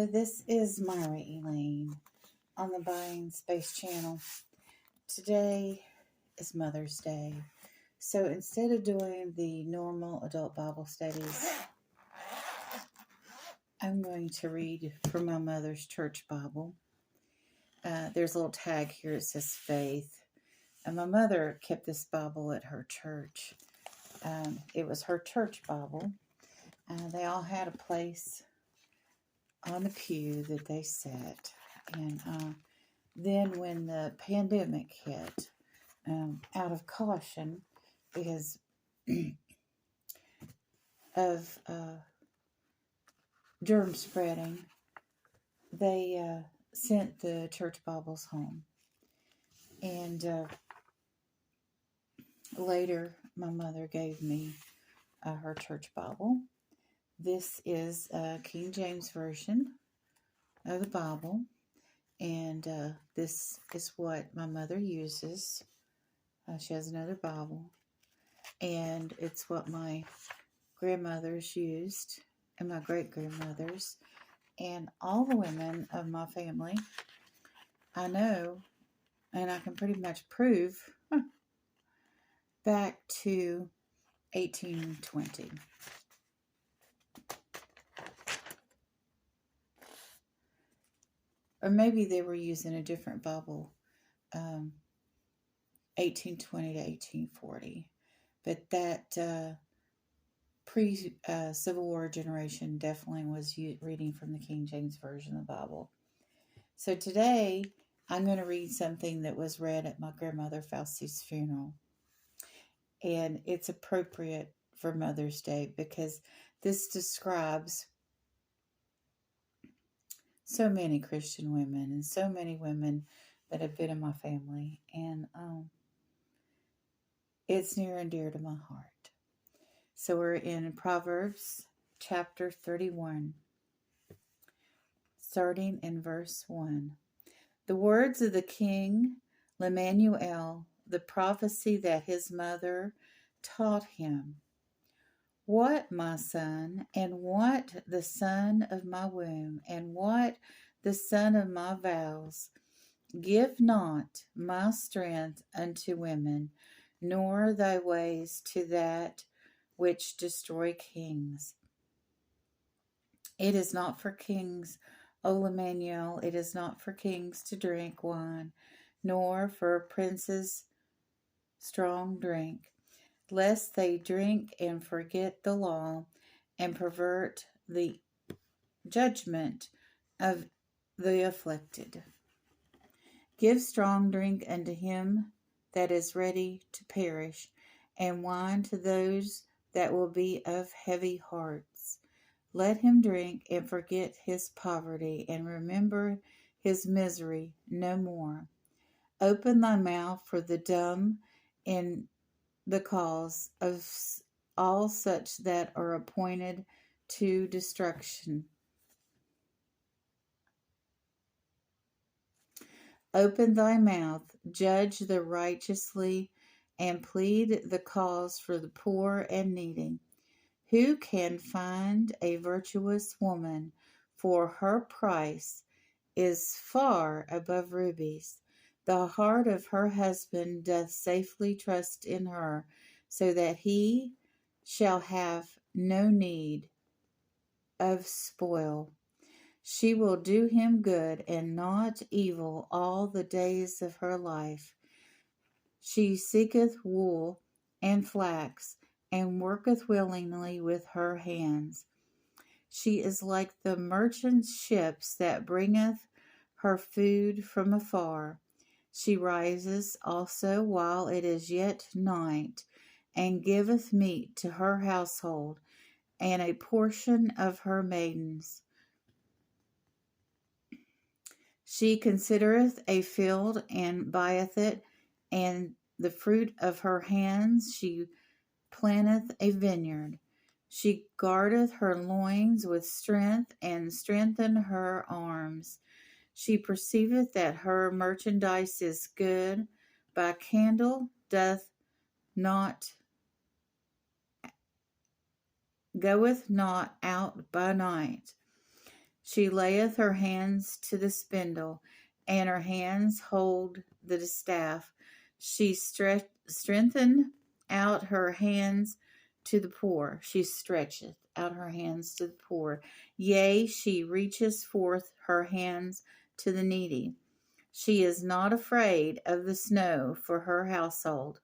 Hello, this is Myra Elaine on the Buying Space channel. Today is Mother's Day. So instead of doing the normal adult Bible studies, I'm going to read from my mother's church Bible. There's a little tag here that says faith. And my mother kept this Bible at her church. It was her church Bible. They all had a place on the pew that they sat. And then when the pandemic hit, out of caution, because of germ spreading, they sent the church Bibles home. And later, my mother gave me her church Bible. This is a King James Version of the Bible. And this is what my mother uses. She has another Bible. And it's what my grandmothers used and my great-grandmothers. And all the women of my family, I know, and I can pretty much prove, back to 1820. Or maybe they were using a different Bible, 1820 to 1840. But that pre-Civil War generation definitely was reading from the King James Version of the Bible. So today, I'm going to read something that was read at my grandmother Faustie's funeral. And it's appropriate for Mother's Day because this describes so many Christian women and so many women that have been in my family. And it's near and dear to my heart. So we're in Proverbs Chapter 31, starting in verse 1. The words of the king Lemuel, the prophecy that his mother taught him. What, my son, and what the son of my womb, and what the son of my vows? Give not my strength unto women, nor thy ways to that which destroy kings. It is not for kings, O Emmanuel, it is not for kings to drink wine, nor for princes strong drink, lest they drink and forget the law, and pervert the judgment of the afflicted. Give strong drink unto him that is ready to perish, and wine to those that will be of heavy hearts. Let him drink and forget his poverty, and remember his misery no more. Open thy mouth for the dumb in the cause of all such that are appointed to destruction. Open thy mouth, judge the righteously, and plead the cause for the poor and needy. Who can find a virtuous woman? For her price is far above rubies. The heart of her husband doth safely trust in her, so that he shall have no need of spoil. She will do him good and not evil all the days of her life. She seeketh wool and flax, and worketh willingly with her hands. She is like the merchant's ships that bringeth her food from afar. She rises also while it is yet night, and giveth meat to her household, and a portion of her maidens. She considereth a field, and buyeth it, and the fruit of her hands she planteth a vineyard. She guardeth her loins with strength, and strengtheneth her arms. She perceiveth that her merchandise is good. By candle doth not goeth not out by night. She layeth her hands to the spindle, and her hands hold the distaff. She strengthened out her hands to the poor. She stretcheth out her hands to the poor. Yea, she reaches forth her hands to the needy. She is not afraid of the snow for her household,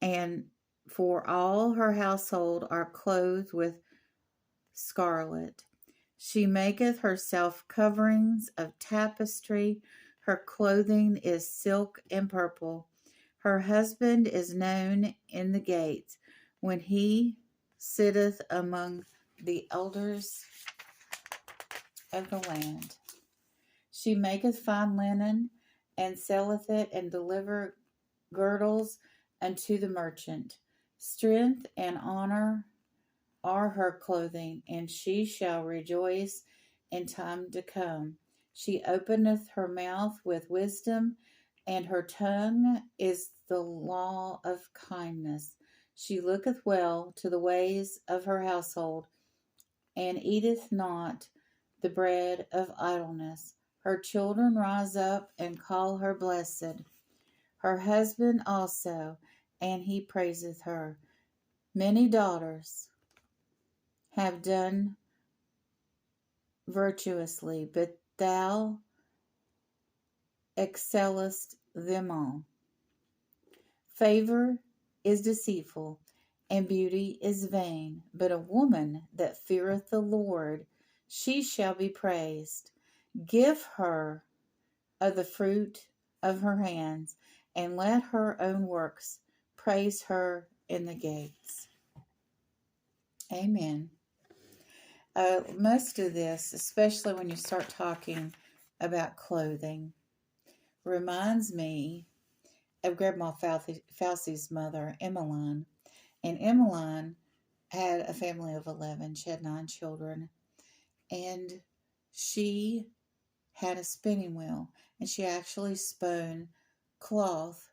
and for all her household are clothed with scarlet. She maketh herself coverings of tapestry. Her clothing is silk and purple. Her husband is known in the gates when he sitteth among the elders of the land. She maketh fine linen and selleth it, and deliver girdles unto the merchant. Strength and honor are her clothing, and she shall rejoice in time to come. She openeth her mouth with wisdom, and her tongue is the law of kindness. She looketh well to the ways of her household, and eateth not the bread of idleness. Her children rise up and call her blessed. Her husband also, and he praiseth her. Many daughters have done virtuously, but thou excellest them all. Favor is deceitful, and beauty is vain, but a woman that feareth the Lord, she shall be praised. Give her of the fruit of her hands, and let her own works praise her in the gates. Amen. Most of this, especially when you start talking about clothing, reminds me of Grandma Fauci's mother, Emmeline. And Emmeline had a family of 11. She had 9 children. And she had a spinning wheel. And she actually spun cloth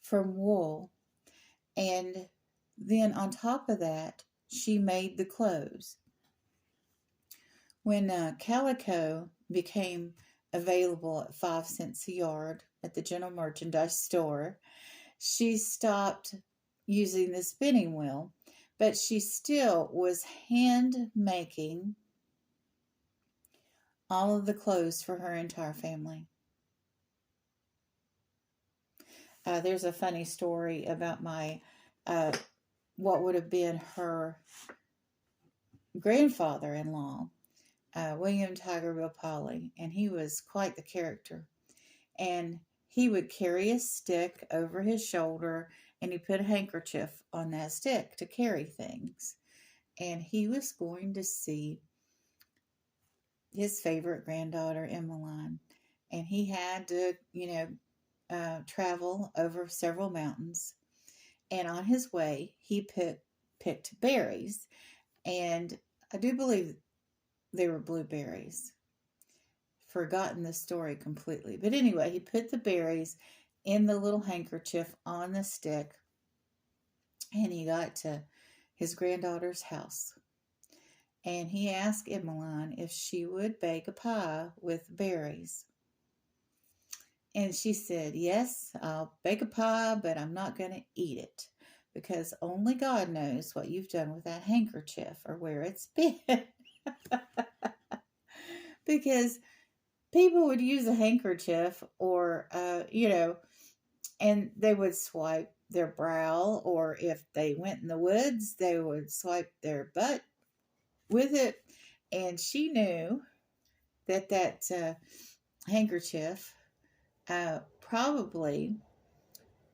from wool. And then on top of that, she made the clothes. When calico became available at 5 cents a yard at the general merchandise store, she stopped using the spinning wheel, but she still was hand making all of the clothes for her entire family. There's a funny story about my what would have been her grandfather-in-law, William Tigerville Polly, and he was quite the character. And he would carry a stick over his shoulder, and he put a handkerchief on that stick to carry things. And he was going to see his favorite granddaughter, Emmeline. And he had to, travel over several mountains. And on his way, he picked berries. And I do believe they were blueberries. Forgotten the story completely. But anyway, he put the berries in the little handkerchief on the stick, and he got to his granddaughter's house. And he asked Emmeline if she would bake a pie with berries. And she said, "Yes, I'll bake a pie, but I'm not going to eat it, because only God knows what you've done with that handkerchief or where it's been." Because people would use a handkerchief or, and they would swipe their brow, or if they went in the woods, they would swipe their butt with it. And she knew that handkerchief probably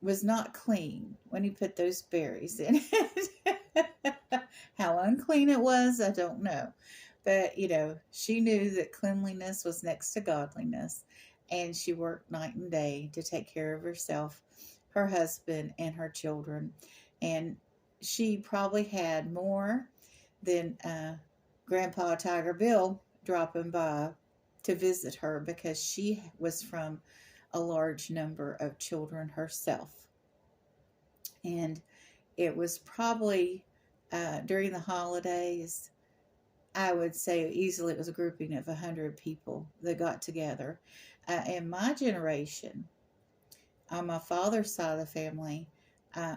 was not clean when he put those berries in it. How unclean it was, I don't know. But, she knew that cleanliness was next to godliness, and she worked night and day to take care of herself, her husband, and her children. And she probably had more than Grandpa Tiger Bill dropping by to visit her, because she was from a large number of children herself. And it was probably during the holidays I would say easily it was a grouping of 100 people that got together. In my generation, on my father's side of the family, uh,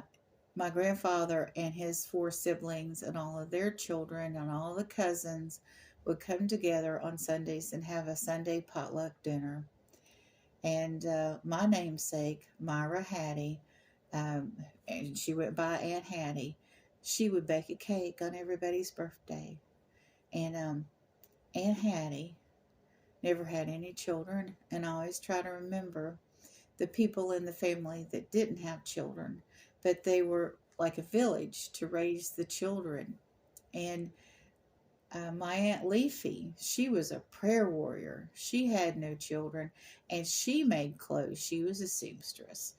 my grandfather and his four siblings and all of their children and all the cousins would come together on Sundays and have a Sunday potluck dinner. And my namesake, Myra Hattie, and she went by Aunt Hattie, she would bake a cake on everybody's birthday. And Aunt Hattie never had any children, and I always try to remember the people in the family that didn't have children, but they were like a village to raise the children. And my Aunt Leafy, she was a prayer warrior. She had no children, and she made clothes. She was a seamstress,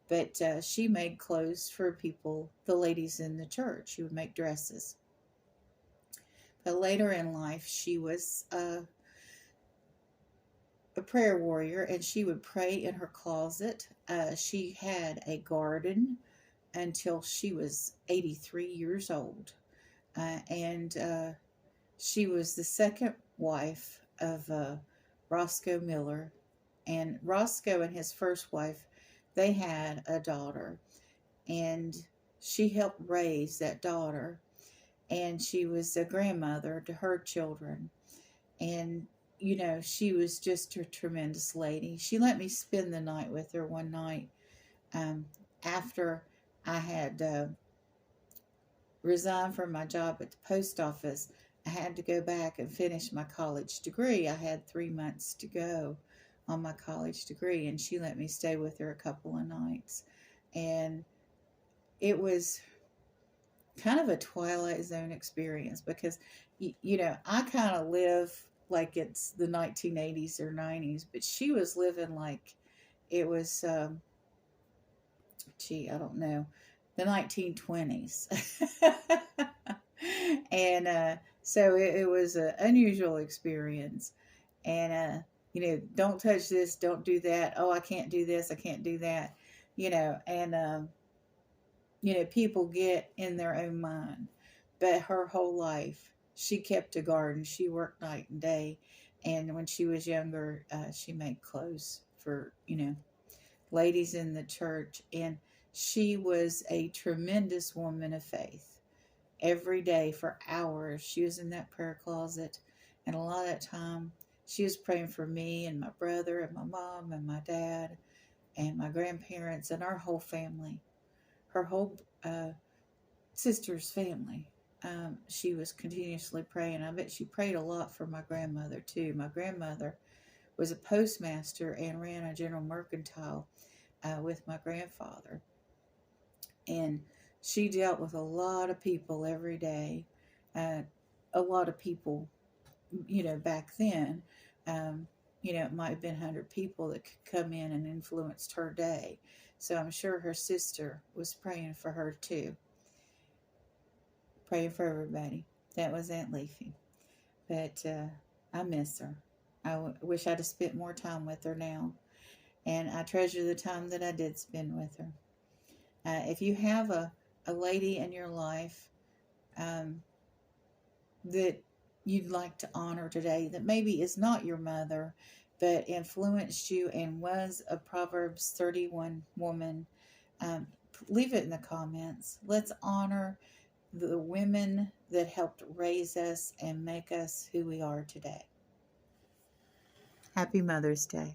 but she made clothes for people, the ladies in the church. She would make dresses. But later in life, she was a prayer warrior, and she would pray in her closet. She had a garden until she was 83 years old. And she was the second wife of Roscoe Miller. And Roscoe and his first wife, they had a daughter. And she helped raise that daughter. And she was a grandmother to her children. And, you know, she was just a tremendous lady. She let me spend the night with her one night um, after I had resigned from my job at the post office. I had to go back and finish my college degree. I had 3 months to go on my college degree, and she let me stay with her a couple of nights. And it was kind of a Twilight Zone experience because, you know, I kind of live like it's the 1980s or 90s, but she was living like it was, I don't know, the 1920s. And so it was an unusual experience. And, you know, don't touch this, don't do that. Oh, I can't do this, I can't do that. You know, and, you know, people get in their own mind. But her whole life, she kept a garden. She worked night and day. And when she was younger, she made clothes for, you know, ladies in the church. And she was a tremendous woman of faith. Every day for hours, she was in that prayer closet. And a lot of that time, she was praying for me and my brother and my mom and my dad and my grandparents and our whole family, her whole sister's family. She was continuously praying. I bet she prayed a lot for my grandmother too. My grandmother was a postmaster and ran a general mercantile with my grandfather. And she dealt with a lot of people every day. Uh, a lot of people, you know, back then, um, you know, it might have been 100 people that could come in and influenced her day. So I'm sure her sister was praying for her too, praying for everybody. That was Aunt Leafy. But I miss her. Wish I'd have spent more time with her now. And I treasure the time that I did spend with her. If you have a lady in your life um, that you'd like to honor today, that maybe is not your mother, but influenced you and was a Proverbs 31 woman, um, leave it in the comments. Let's honor the women that helped raise us and make us who we are today. Happy Mother's Day.